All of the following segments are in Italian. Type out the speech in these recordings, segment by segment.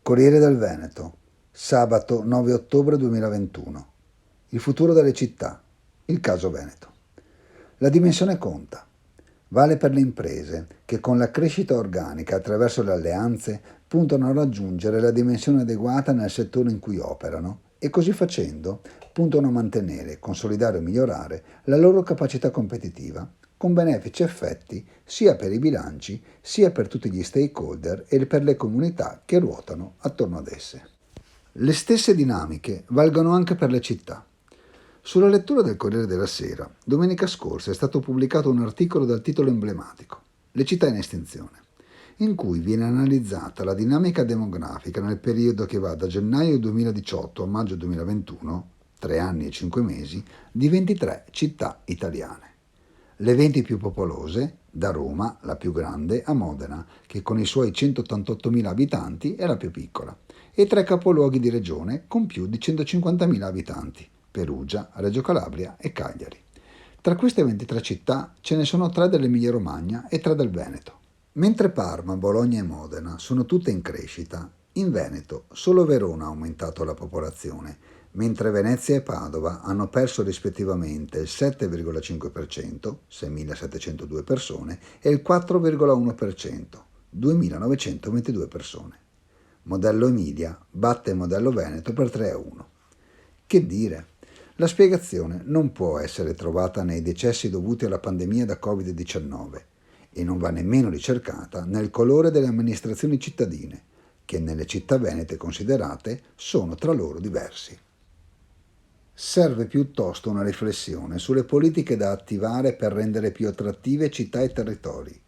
Corriere del Veneto, sabato 9 ottobre 2021. Il futuro delle città. Il caso Veneto. La dimensione conta. Vale per le imprese che con la crescita organica attraverso le alleanze puntano a raggiungere la dimensione adeguata nel settore in cui operano e così facendo puntano a mantenere, consolidare o migliorare la loro capacità competitiva con benefici effetti sia per i bilanci sia per tutti gli stakeholder e per le comunità che ruotano attorno ad esse. Le stesse dinamiche valgono anche per le città. Sulla lettura del Corriere della Sera, domenica scorsa è stato pubblicato un articolo dal titolo emblematico Le città in estinzione, in cui viene analizzata la dinamica demografica nel periodo che va da gennaio 2018 a maggio 2021, 3 anni e 5 mesi, di 23 città italiane. Le 20 più popolose, da Roma, la più grande, a Modena, che con i suoi 188.000 abitanti è la più piccola, e 3 capoluoghi di regione con più di 150.000 abitanti, Perugia, Reggio Calabria e Cagliari. Tra queste 23 città ce ne sono 3 dell'Emilia-Romagna e 3 del Veneto. Mentre Parma, Bologna e Modena sono tutte in crescita, in Veneto solo Verona ha aumentato la popolazione, mentre Venezia e Padova hanno perso rispettivamente il 7,5%, 6.702 persone, e il 4,1%, 2.922 persone. Modello Emilia batte modello Veneto per 3-1. Che dire? La spiegazione non può essere trovata nei decessi dovuti alla pandemia da Covid-19 e non va nemmeno ricercata nel colore delle amministrazioni cittadine, che nelle città venete considerate sono tra loro diversi. Serve piuttosto una riflessione sulle politiche da attivare per rendere più attrattive città e territori.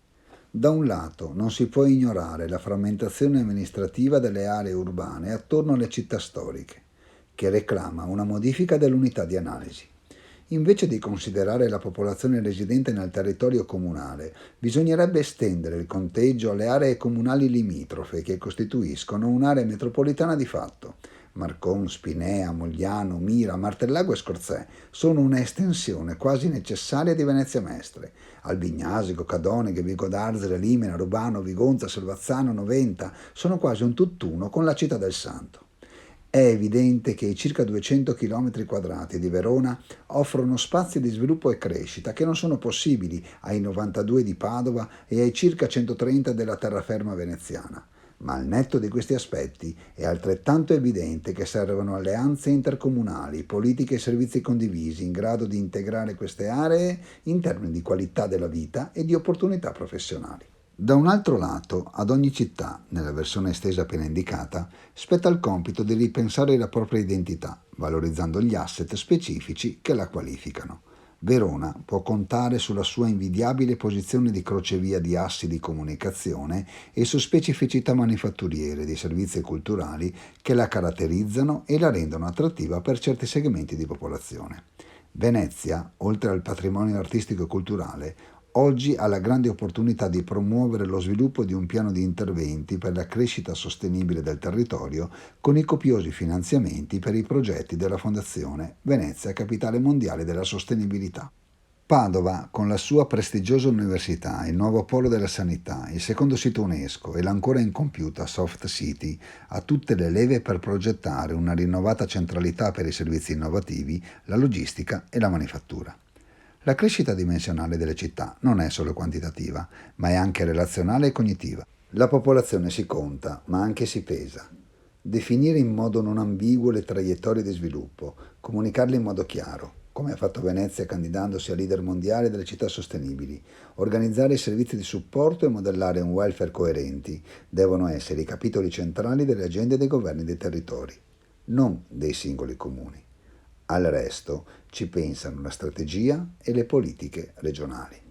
Da un lato non si può ignorare la frammentazione amministrativa delle aree urbane attorno alle città storiche, che reclama una modifica dell'unità di analisi. Invece di considerare la popolazione residente nel territorio comunale, bisognerebbe estendere il conteggio alle aree comunali limitrofe che costituiscono un'area metropolitana di fatto. Marcon, Spinea, Mogliano, Mira, Martellago e Scorzè sono una estensione quasi necessaria di Venezia Mestre. Albignasico, Cadoneghe, Vigo d'Arzere, Limena, Rubano, Vigonza, Solvazzano, Noventa sono quasi un tutt'uno con la città del Santo. È evidente che i circa 200 km² di Verona offrono spazi di sviluppo e crescita che non sono possibili ai 92 di Padova e ai circa 130 della terraferma veneziana. Ma al netto di questi aspetti è altrettanto evidente che servono alleanze intercomunali, politiche e servizi condivisi in grado di integrare queste aree in termini di qualità della vita e di opportunità professionali. Da un altro lato, ad ogni città, nella versione estesa appena indicata, spetta il compito di ripensare la propria identità, valorizzando gli asset specifici che la qualificano. Verona può contare sulla sua invidiabile posizione di crocevia di assi di comunicazione e su specificità manifatturiere di servizi e culturali che la caratterizzano e la rendono attrattiva per certi segmenti di popolazione. Venezia, oltre al patrimonio artistico e culturale, oggi ha la grande opportunità di promuovere lo sviluppo di un piano di interventi per la crescita sostenibile del territorio con i copiosi finanziamenti per i progetti della Fondazione Venezia Capitale Mondiale della Sostenibilità. Padova, con la sua prestigiosa università, il nuovo polo della sanità, il secondo sito UNESCO e l'ancora incompiuta Soft City, ha tutte le leve per progettare una rinnovata centralità per i servizi innovativi, la logistica e la manifattura. La crescita dimensionale delle città non è solo quantitativa, ma è anche relazionale e cognitiva. La popolazione si conta, ma anche si pesa. Definire in modo non ambiguo le traiettorie di sviluppo, comunicarle in modo chiaro, come ha fatto Venezia candidandosi a leader mondiale delle città sostenibili, organizzare i servizi di supporto e modellare un welfare coerenti devono essere i capitoli centrali delle agende dei governi dei territori, non dei singoli comuni. Al resto ci pensano la strategia e le politiche regionali.